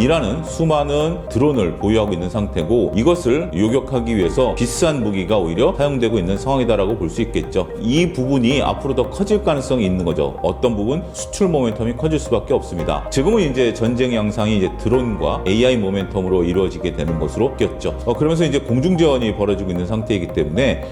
이란은 수많은 드론을 보유하고 있는 상태고 이것을 요격하기 위해서 비싼 무기가 오히려 사용되고 있는 상황이다라고 볼 수 있겠죠. 이 부분이 앞으로 더 커질 가능성이 있는 거죠. 어떤 부분? 수출 모멘텀이 커질 수밖에 없습니다. 지금은 이제 전쟁 양상이 이제 드론과 AI 모멘텀으로 이루어지게 되는 것으로 바뀌었죠. 그러면서 이제 공중전이 벌어지고 있는 상태이기 때문에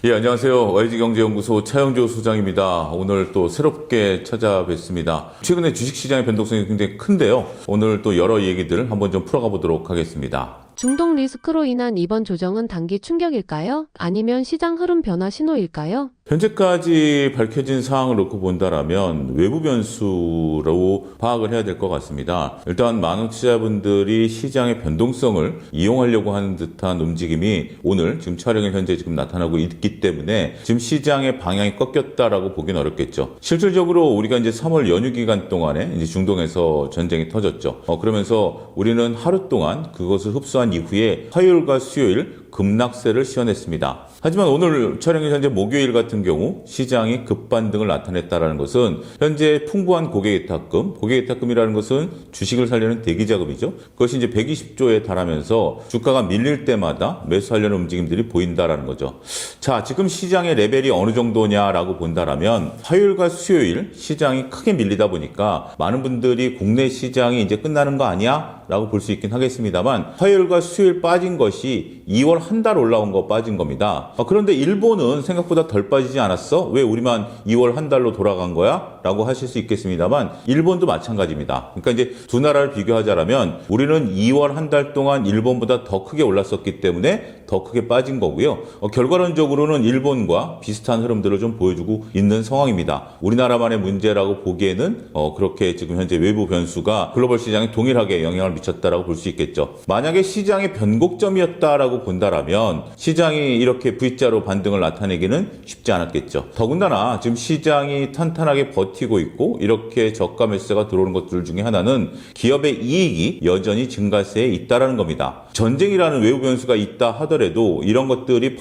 예, 안녕하세요. YG경제연구소 차영조 소장입니다. 오늘 또 새롭게 찾아뵙습니다. 최근에 주식시장의 변동성이 굉장히 큰데요. 오늘 또 여러 얘기들 한번 좀 풀어가 보도록 하겠습니다. 중동 리스크로 인한 이번 조정은 단기 충격일까요? 아니면 시장 흐름 변화 신호일까요? 현재까지 밝혀진 사항을 놓고 본다라면 외부 변수로 파악을 해야 될 것 같습니다. 일단 많은 투자자분들이 시장의 변동성을 이용하려고 하는 듯한 움직임이 오늘 지금 촬영에 현재 지금 나타나고 있기 때문에 지금 시장의 방향이 꺾였다라고 보기는 어렵겠죠. 실질적으로 우리가 이제 3월 연휴 기간 동안에 이제 중동에서 전쟁이 터졌죠. 그러면서 우리는 하루 동안 그것을 흡수한 이후에 화요일과 수요일 급락세를 시현했습니다. 하지만 오늘 촬영이 현재 목요일 같은 경우 시장이 급반등을 나타냈다는 것은 현재 풍부한 고객예탁금이라는 것은 주식을 살려는 대기자금이죠. 그것이 이제 120조에 달하면서 주가가 밀릴 때마다 매수하려는 움직임들이 보인다라는 거죠. 자, 지금 시장의 레벨이 어느 정도냐라고 본다라면 화요일과 수요일 시장이 크게 밀리다 보니까 많은 분들이 국내 시장이 이제 끝나는 거 아니야? 라고 볼 수 있긴 하겠습니다만 화요일과 수요일 빠진 것이 2월 한 달 올라온 거 빠진 겁니다. 그런데 일본은 생각보다 덜 빠지지 않았어? 왜 우리만 2월 한 달로 돌아간 거야? 라고 하실 수 있겠습니다만 일본도 마찬가지입니다. 그러니까 이제 두 나라를 비교하자면 우리는 2월 한 달 동안 일본보다 더 크게 올랐었기 때문에 더 크게 빠진 거고요. 결과론적으로는 일본과 비슷한 흐름들을 좀 보여주고 있는 상황입니다. 우리나라만의 문제라고 보기에는 그렇게 지금 현재 외부 변수가 글로벌 시장에 동일하게 영향을 미쳤다라고 볼 수 있겠죠. 만약에 시장의 변곡점이었다라고 본다라면 시장이 이렇게 V자로 반등을 나타내기는 쉽지 않았겠죠. 더군다나 지금 시장이 탄탄하게 버티고 있고 이렇게 저가 매수세가 들어오는 것들 중에 하나는 기업의 이익이 여전히 증가세에 있다라는 겁니다. 전쟁이라는 외부 변수가 있다 하더라도 이런 것들이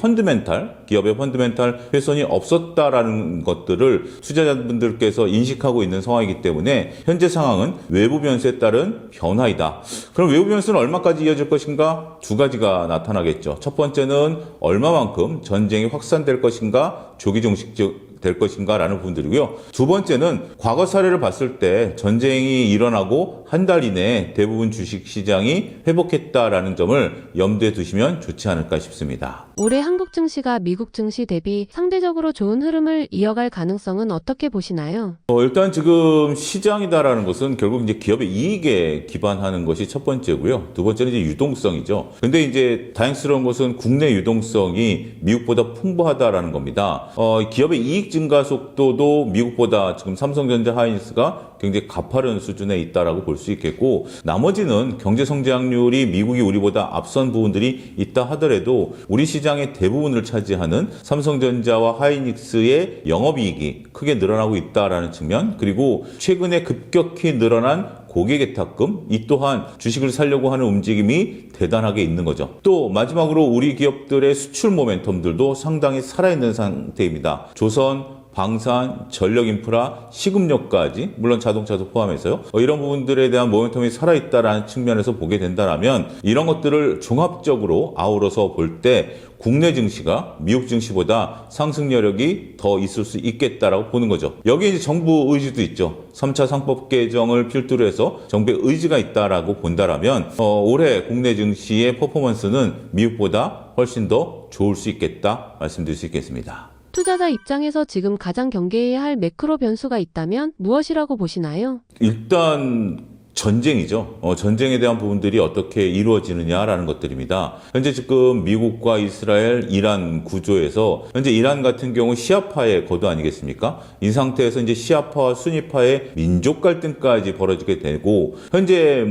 기업의 펀드멘탈 훼손이 없었다라는 것들을 투자자분들께서 인식하고 있는 상황이기 때문에 현재 상황은 외부 변수에 따른 변화이다. 그럼 외부 변수는 얼마까지 이어질 것인가? 두 가지가 나타나겠죠. 첫 번째는 얼마만큼 전쟁이 확산될 것인가? 조기 종식 될 것인가 라는 부분들이고요. 두 번째는 과거 사례를 봤을 때 전쟁이 일어나고 한 달 이내에 대부분 주식시장이 회복했다라는 점을 염두에 두시면 좋지 않을까 싶습니다. 올해 한국 증시가 미국 증시 대비 상대적으로 좋은 흐름을 이어갈 가능성은 어떻게 보시나요? 일단 지금 시장이다라는 것은 결국 이제 기업의 이익에 기반하는 것이 첫 번째고요. 두 번째는 이제 유동성이죠. 근데 이제 다행스러운 것은 국내 유동성이 미국보다 풍부하다라는 겁니다. 기업의 이익 증가 속도도 미국보다 지금 삼성전자, 하이닉스가 굉장히 가파른 수준에 있다라고 볼 수 있겠고 나머지는 경제 성장률이 미국이 우리보다 앞선 부분들이 있다 하더라도 우리 시장의 대부분을 차지하는 삼성전자와 하이닉스의 영업이익이 크게 늘어나고 있다라는 측면 그리고 최근에 급격히 늘어난 고객예탁금 이 또한 주식을 살려고 하는 움직임이 대단하게 있는 거죠. 또 마지막으로 우리 기업들의 수출 모멘텀들도 상당히 살아있는 상태입니다. 조선, 방산, 전력인프라, 식음료까지 물론 자동차도 포함해서요. 이런 부분들에 대한 모멘텀이 살아있다라는 측면에서 보게 된다면 이런 것들을 종합적으로 아우러서 볼 때 국내 증시가 미국 증시보다 상승 여력이 더 있을 수 있겠다라고 보는 거죠. 여기에 이제 정부 의지도 있죠. 3차 상법 개정을 필두로 해서 정부의 의지가 있다라고 본다라면 올해 국내 증시의 퍼포먼스는 미국보다 훨씬 더 좋을 수 있겠다 말씀드릴 수 있겠습니다. 투자자 입장에서 지금 가장 경계해야 할 매크로 변수가 있다면 무엇이라고 보시나요? 일단 전쟁이죠. 전쟁에 대한 부분들이 어떻게 이루어지느냐라는 것들입니다. 현재 지금 미국과 이스라엘, 이란 구조에서 현재 이란 같은 경우 시아파의 거도 아니겠습니까? 이 상태에서 이제 시아파와 순위파의 민족 갈등까지 벌어지게 되고 현재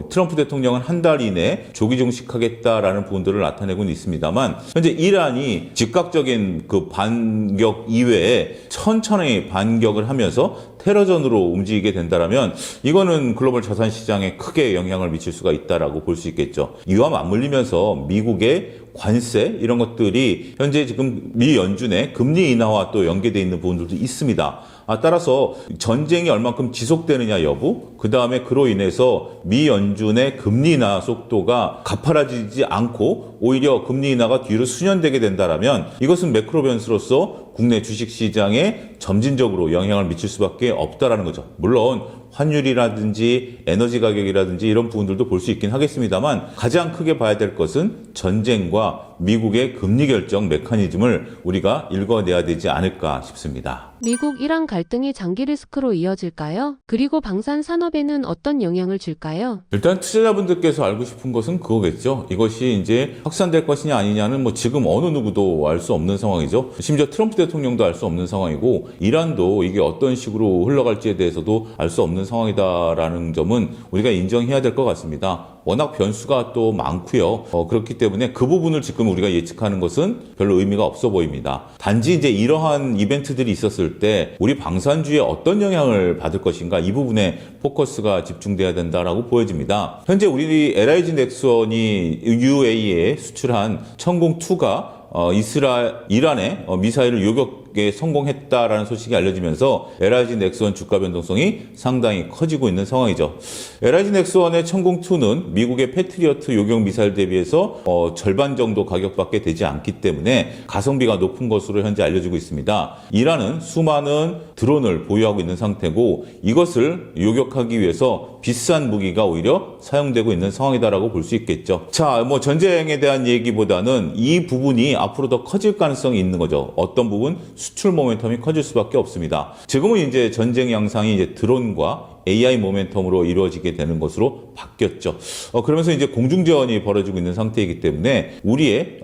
트럼프 대통령은 한 달 이내에 조기 종식하겠다라는 부분들을 나타내고는 있습니다만 현재 이란이 즉각적인 그 반격 이외에 천천히 반격을 하면서 테러전으로 움직이게 된다면 이거는 글로벌 자산 시장에 크게 영향을 미칠 수가 있다라고 볼 수 있겠죠. 이와 맞물리면서 미국의 관세 이런 것들이 현재 지금 미 연준의 금리 인하와 또 연계되어 있는 부분들도 있습니다. 따라서 전쟁이 얼만큼 지속되느냐 여부, 그 다음에 그로 인해서 미 연준의 금리 인하 속도가 가파라지지 않고 오히려 금리 인하가 뒤로 수년되게 된다라면 이것은 매크로 변수로서 국내 주식시장에 점진적으로 영향을 미칠 수밖에 없다라는 거죠. 물론 환율이라든지 에너지 가격이라든지 이런 부분들도 볼 수 있긴 하겠습니다만 가장 크게 봐야 될 것은 전쟁과 미국의 금리 결정 메커니즘을 우리가 읽어내야 되지 않을까 싶습니다. 미국-이란 갈등이 장기 리스크로 이어질까요? 그리고 방산 산업에는 어떤 영향을 줄까요? 일단 투자자분들께서 알고 싶은 것은 그거겠죠. 이것이 이제 확산될 것이냐 아니냐는 뭐 지금 어느 누구도 알 수 없는 상황이죠. 심지어 트럼프 대통령도 알 수 없는 상황이고 이란도 이게 어떤 식으로 흘러갈지에 대해서도 알 수 없는 상황이다라는 점은 우리가 인정해야 될 것 같습니다. 워낙 변수가 또 많고요. 그렇기 때문에 그 부분을 지금 우리가 예측하는 것은 별로 의미가 없어 보입니다. 단지 이제 이러한 이벤트들이 있었을 때 우리 방산주에 어떤 영향을 받을 것인가 이 부분에 포커스가 집중돼야 된다라고 보여집니다. 현재 우리 LIG 넥슨이 UAE에 수출한 천공2가 이란의 미사일을 요격에 성공했다라는 소식이 알려지면서 LIG 넥슨 주가 변동성이 상당히 커지고 있는 상황이죠. LIG 넥슨의 천공2는 미국의 패트리어트 요격 미사일 대비해서 절반 정도 가격밖에 되지 않기 때문에 가성비가 높은 것으로 현재 알려지고 있습니다. 이란은 수많은 드론을 보유하고 있는 상태고 이것을 요격하기 위해서 비싼 무기가 오히려 사용되고 있는 상황이다라고 볼 수 있겠죠. 자, 뭐 전쟁에 대한 얘기보다는 이 부분이 앞으로 더 커질 가능성이 있는 거죠. 어떤 부분? 수출 모멘텀이 커질 수밖에 없습니다. 지금은 이제 전쟁 양상이 이제 드론과 AI 모멘텀으로 이루어지게 되는 것으로 바뀌었죠. 그러면서 이제 공중전이 벌어지고 있는 상태이기 때문에 우리의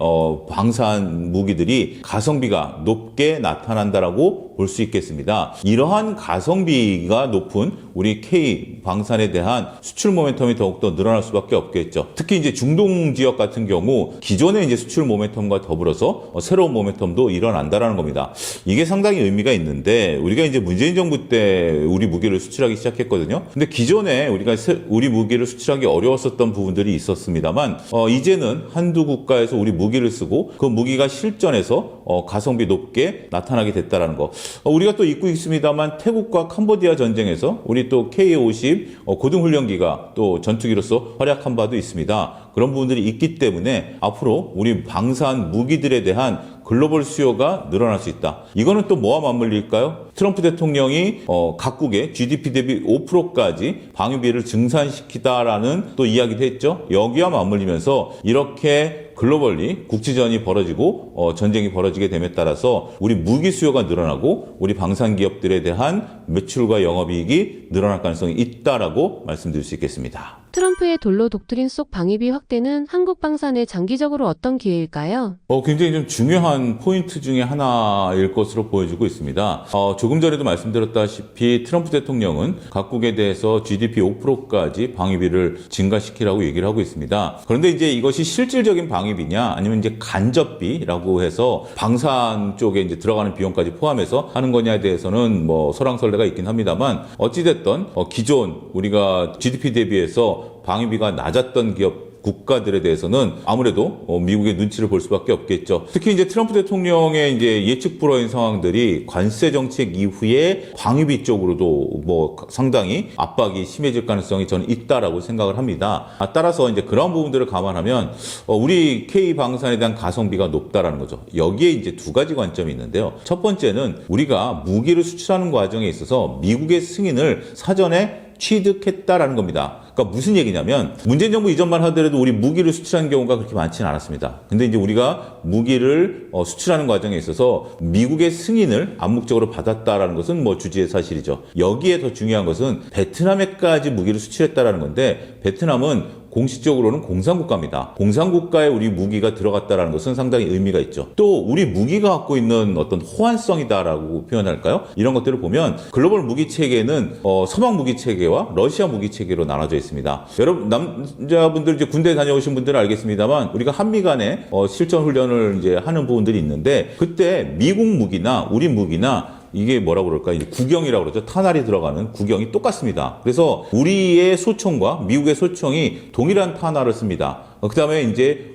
방산 무기들이 가성비가 높게 나타난다라고 볼 수 있겠습니다. 이러한 가성비가 높은 우리 K 방산에 대한 수출 모멘텀이 더욱더 늘어날 수밖에 없겠죠. 특히 이제 중동 지역 같은 경우 기존의 이제 수출 모멘텀과 더불어서 새로운 모멘텀도 일어난다라는 겁니다. 이게 상당히 의미가 있는데 우리가 이제 문재인 정부 때 우리 무기를 수출하기 시작했거든요. 근데 기존에 우리가 우리 무기를 수출하기 어려웠었던 부분들이 있었습니다만 이제는 한두 국가에서 우리 무기를 쓰고 그 무기가 실전에서 가성비 높게 나타나게 됐다라는 거. 우리가 또 잊고 있습니다만 태국과 캄보디아 전쟁에서 우리 또 K-50 고등훈련기가 또 전투기로서 활약한 바도 있습니다. 그런 부분들이 있기 때문에 앞으로 우리 방산 무기들에 대한 글로벌 수요가 늘어날 수 있다. 이거는 또 뭐와 맞물릴까요? 트럼프 대통령이 각국의 GDP 대비 5%까지 방위비를 증산시키다라는 또 이야기도 했죠. 여기와 맞물리면서 이렇게 글로벌리 국지전이 벌어지고 전쟁이 벌어지게 됨에 따라서 우리 무기 수요가 늘어나고 우리 방산 기업들에 대한 매출과 영업이익이 늘어날 가능성이 있다라고 말씀드릴 수 있겠습니다. 트럼프의 돌로 독트린 속 방위비 확대는 한국 방산에 장기적으로 어떤 기회일까요? 굉장히 좀 중요한 포인트 중에 하나일 것으로 보여지고 있습니다. 조금 전에도 말씀드렸다시피 트럼프 대통령은 각국에 대해서 GDP 5%까지 방위비를 증가시키라고 얘기를 하고 있습니다. 그런데 이제 이것이 실질적인 방위비냐 아니면 이제 간접비라고 해서 방산 쪽에 이제 들어가는 비용까지 포함해서 하는 거냐에 대해서는 뭐 설왕설래가 있긴 합니다만 어찌됐든 기존 우리가 GDP 대비해서 방위비가 낮았던 기업 국가들에 대해서는 아무래도 미국의 눈치를 볼 수밖에 없겠죠. 특히 이제 트럼프 대통령의 이제 예측 불허인 상황들이 관세 정책 이후에 방위비 쪽으로도 뭐 상당히 압박이 심해질 가능성이 저는 있다라고 생각을 합니다. 따라서 이제 그런 부분들을 감안하면 우리 K 방산에 대한 가성비가 높다라는 거죠. 여기에 이제 두 가지 관점이 있는데요. 첫 번째는 우리가 무기를 수출하는 과정에 있어서 미국의 승인을 사전에 취득했다라는 겁니다. 그러니까 무슨 얘기냐면 문재인 정부 이전만 하더라도 우리 무기를 수출하는 경우가 그렇게 많지는 않았습니다. 근데 이제 우리가 무기를 수출하는 과정에 있어서 미국의 승인을 암묵적으로 받았다라는 것은 뭐 주지의 사실이죠. 여기에 더 중요한 것은 베트남에까지 무기를 수출했다라는 건데 베트남은 공식적으로는 공산국가입니다. 공산국가에 우리 무기가 들어갔다는 것은 상당히 의미가 있죠. 또 우리 무기가 갖고 있는 어떤 호환성이다라고 표현할까요? 이런 것들을 보면 글로벌 무기 체계는 서방 무기 체계와 러시아 무기 체계로 나눠져 있습니다. 여러분 남자분들 이제 군대 다녀오신 분들은 알겠습니다만 우리가 한미 간에 실전 훈련을 이제 하는 부분들이 있는데 그때 미국 무기나 우리 무기나 이게 뭐라고 그럴까? 이제 구경이라고 그러죠. 탄알이 들어가는 구경이 똑같습니다. 그래서 우리의 소총과 미국의 소총이 동일한 탄알을 씁니다. 그다음에 이제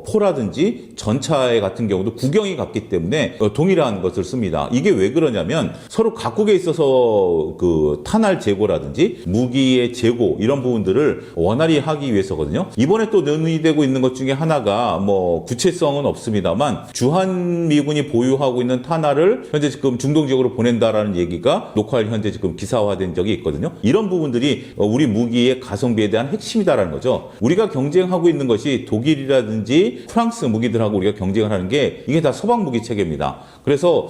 포라든지 전차에 같은 경우도 구경이 같기 때문에 동일한 것을 씁니다. 이게 왜 그러냐면 서로 각국에 있어서 그 탄알 재고라든지 무기의 재고 이런 부분들을 원활히 하기 위해서거든요. 이번에 또 논의되고 있는 것 중에 하나가 뭐 구체성은 없습니다만 주한미군이 보유하고 있는 탄알을 현재 지금 중동 지역으로 보낸다라는 얘기가 녹화일 현재 지금 기사화된 적이 있거든요. 이런 부분들이 우리 무기의 가성비에 대한 핵심이다라는 거죠. 우리가 경쟁하고 있는 것이 독일이라든지 프랑스 무기들하고 우리가 경쟁을 하는 게 이게 다 서방 무기 체계입니다. 그래서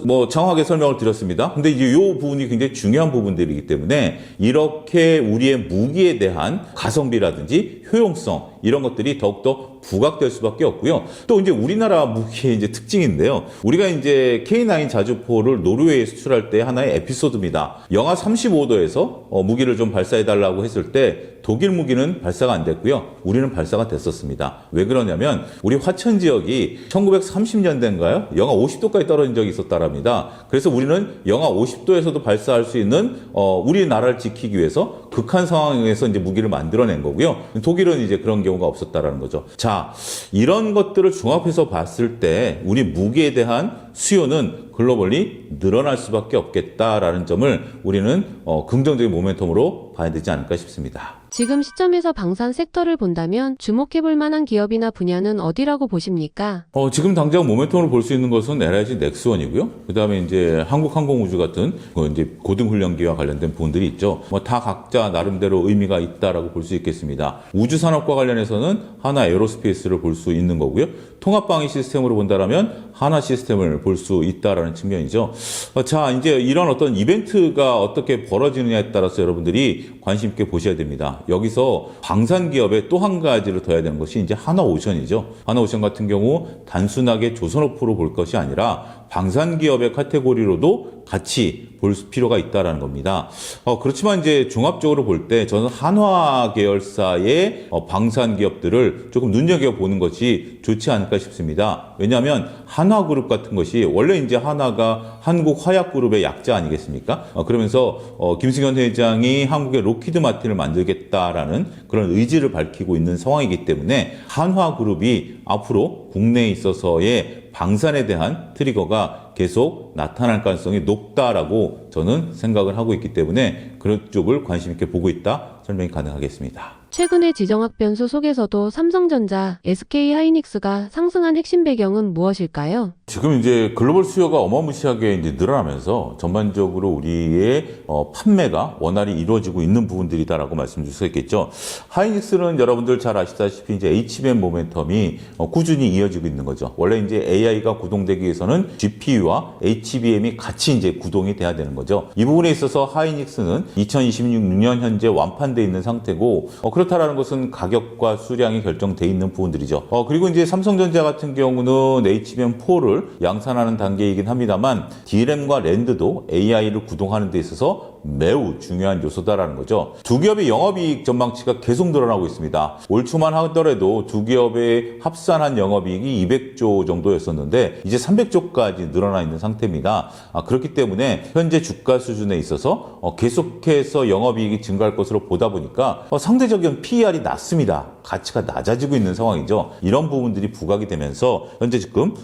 뭐 정확하게 설명을 드렸습니다. 근데 이제 이 부분이 굉장히 중요한 부분들이기 때문에 이렇게 우리의 무기에 대한 가성비라든지 효용성 이런 것들이 더욱더 부각될 수밖에 없고요. 또 이제 우리나라 무기의 이제 특징인데요. 우리가 이제 K9 자주포를 노르웨이에 수출할 때 하나의 에피소드입니다. 영하 35도에서 무기를 좀 발사해달라고 했을 때 독일 무기는 발사가 안 됐고요. 우리는 발사가 됐었습니다. 왜 그러냐면 우리 화천 지역이 1930년대인가요? 영하 50도까지 떨어진 적이 있었다랍니다. 그래서 우리는 영하 50도에서도 발사할 수 있는 우리나라를 지키기 위해서 극한 상황에서 이제 무기를 만들어낸 거고요. 독일은 이제 그런 경우가 없었다라는 거죠. 자, 이런 것들을 종합해서 봤을 때 우리 무기에 대한 수요는 글로벌리 늘어날 수밖에 없겠다라는 점을 우리는 긍정적인 모멘텀으로 봐야 되지 않을까 싶습니다. 지금 시점에서 방산 섹터를 본다면 주목해볼 만한 기업이나 분야는 어디라고 보십니까? 지금 당장 모멘텀으로 볼 수 있는 것은 LIG 넥스원이고요. 그 다음에 이제 한국항공우주 같은 이제 고등훈련기와 관련된 부분들이 있죠. 뭐 다 각자 나름대로 의미가 있다라고 볼 수 있겠습니다. 우주산업과 관련해서는 하나 에어로스페이스를 볼 수 있는 거고요. 통합방위 시스템으로 본다라면 하나 시스템을 볼 수 있다라는 측면이죠. 자, 이제 이런 어떤 이벤트가 어떻게 벌어지느냐에 따라서 여러분들이 관심 있게 보셔야 됩니다. 여기서 방산 기업에 또 한 가지를 더해야 되는 것이 이제 하나오션이죠. 하나오션 같은 경우 단순하게 조선업으로 볼 것이 아니라 방산 기업의 카테고리로도 같이 볼 필요가 있다라는 겁니다. 그렇지만 이제 종합적으로 볼 때 저는 한화 계열사의 방산 기업들을 조금 눈여겨보는 것이 좋지 않을까 싶습니다. 왜냐하면 한화그룹 같은 것이 원래 이제 한화가 한국화약그룹의 약자 아니겠습니까? 그러면서 김승현 회장이 한국의 로키드 마틴을 만들겠다라는 그런 의지를 밝히고 있는 상황이기 때문에 한화그룹이 앞으로 국내에 있어서의 방산에 대한 트리거가 계속 나타날 가능성이 높다라고 저는 생각을 하고 있기 때문에 그런 쪽을 관심 있게 보고 있다 설명이 가능하겠습니다. 최근의 지정학 변수 속에서도 삼성전자, SK하이닉스가 상승한 핵심 배경은 무엇일까요? 지금 이제 글로벌 수요가 어마무시하게 이제 늘어나면서 전반적으로 우리의 판매가 원활히 이루어지고 있는 부분들이다라고 말씀드릴 수 있겠죠. 하이닉스는 여러분들 잘 아시다시피 이제 HBM 모멘텀이 꾸준히 이어지고 있는 거죠. 원래 이제 AI가 구동되기 위해서는 GPU와 HBM이 같이 이제 구동이 돼야 되는 거죠. 이 부분에 있어서 하이닉스는 2026년 현재 완판돼 있는 상태고 그렇다라는 것은 가격과 수량이 결정돼 있는 부분들이죠. 그리고 이제 삼성전자 같은 경우는 HBM4를 양산하는 단계이긴 합니다만 DRAM과 랜드도 AI를 구동하는 데 있어서 매우 중요한 요소다라는 거죠. 두 기업의 영업이익 전망치가 계속 늘어나고 있습니다. 올 초만 하더라도 두 기업의 합산한 영업이익이 200조 정도였었는데 이제 300조까지 늘어나 있는 상태입니다. 그렇기 때문에 현재 주가 수준에 있어서 계속해서 영업이익이 증가할 것으로 보다 보니까 상대적인 PER이 낮습니다. 가치가 낮아지고 있는 상황이죠. 이런 부분들이 부각이 되면서 현재 지금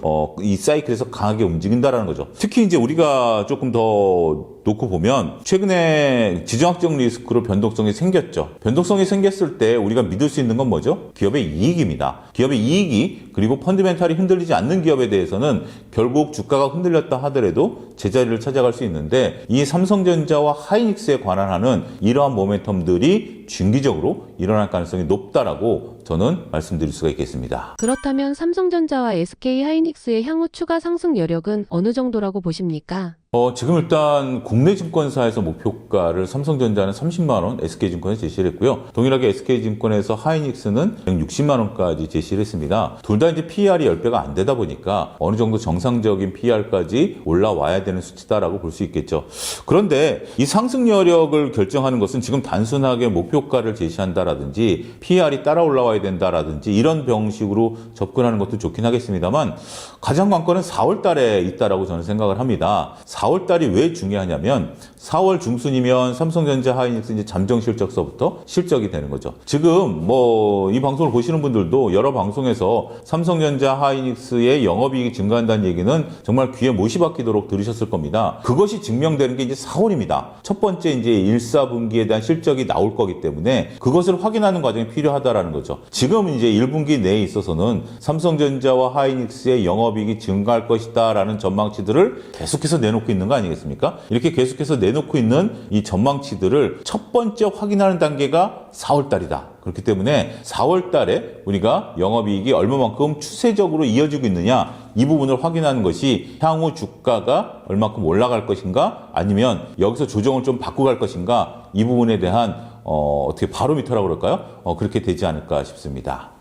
이 사이클에서 강하게 움직인다라는 거죠. 특히 이제 우리가 조금 더 놓고 보면 최근에 지정학적 리스크로 변동성이 생겼죠. 변동성이 생겼을 때 우리가 믿을 수 있는 건 뭐죠? 기업의 이익입니다. 기업의 이익이 그리고 펀드멘탈이 흔들리지 않는 기업에 대해서는 결국 주가가 흔들렸다 하더라도 제자리를 찾아갈 수 있는데 이 삼성전자와 하이닉스에 관한 하는 이러한 모멘텀들이 중기적으로 일어날 가능성이 높다라고 저는 말씀드릴 수가 있겠습니다. 그렇다면 삼성전자와 SK하이닉스의 향후 추가 상승 여력은 어느 정도라고 보십니까? 지금 일단 국내 증권사에서 목표가를 삼성전자는 30만 원, SK증권에 제시를 했고요. 동일하게 SK증권에서 하이닉스는 160만 원까지 제시를 했습니다. 둘 다 이제 PER이 10배가 안 되다 보니까 어느 정도 정상적인 PER까지 올라와야 되는 수치다라고 볼 수 있겠죠. 그런데 이 상승 여력을 결정하는 것은 지금 단순하게 목표가를 제시한다라든지 PER이 따라 올라와야 된다라든지 이런 방식으로 접근하는 것도 좋긴 하겠습니다만 가장 관건은 4월 달에 있다라고 저는 생각을 합니다. 4월 4월 달이 왜 중요하냐면 4월 중순이면 삼성전자 하이닉스 이제 잠정 실적서부터 실적이 되는 거죠. 지금 뭐 이 방송을 보시는 분들도 여러 방송에서 삼성전자 하이닉스의 영업이익이 증가한다는 얘기는 정말 귀에 못이 박히도록 들으셨을 겁니다. 그것이 증명되는 게 이제 4월입니다. 첫 번째 이제 1사분기에 대한 실적이 나올 거기 때문에 그것을 확인하는 과정이 필요하다라는 거죠. 지금 이제 1분기 내에 있어서는 삼성전자와 하이닉스의 영업이익이 증가할 것이다라는 전망치들을 계속해서 내놓고 있는 거 아니겠습니까? 이렇게 계속해서 내놓고 있는 이 전망치들을 첫 번째 확인하는 단계가 4월 달이다. 그렇기 때문에 4월 달에 우리가 영업이익이 얼마만큼 추세적으로 이어지고 있느냐 이 부분을 확인하는 것이 향후 주가가 얼마큼 올라갈 것인가 아니면 여기서 조정을 좀 바꾸고 갈 것인가 이 부분에 대한 어떻게 바로미터라고 그럴까요? 그렇게 되지 않을까 싶습니다.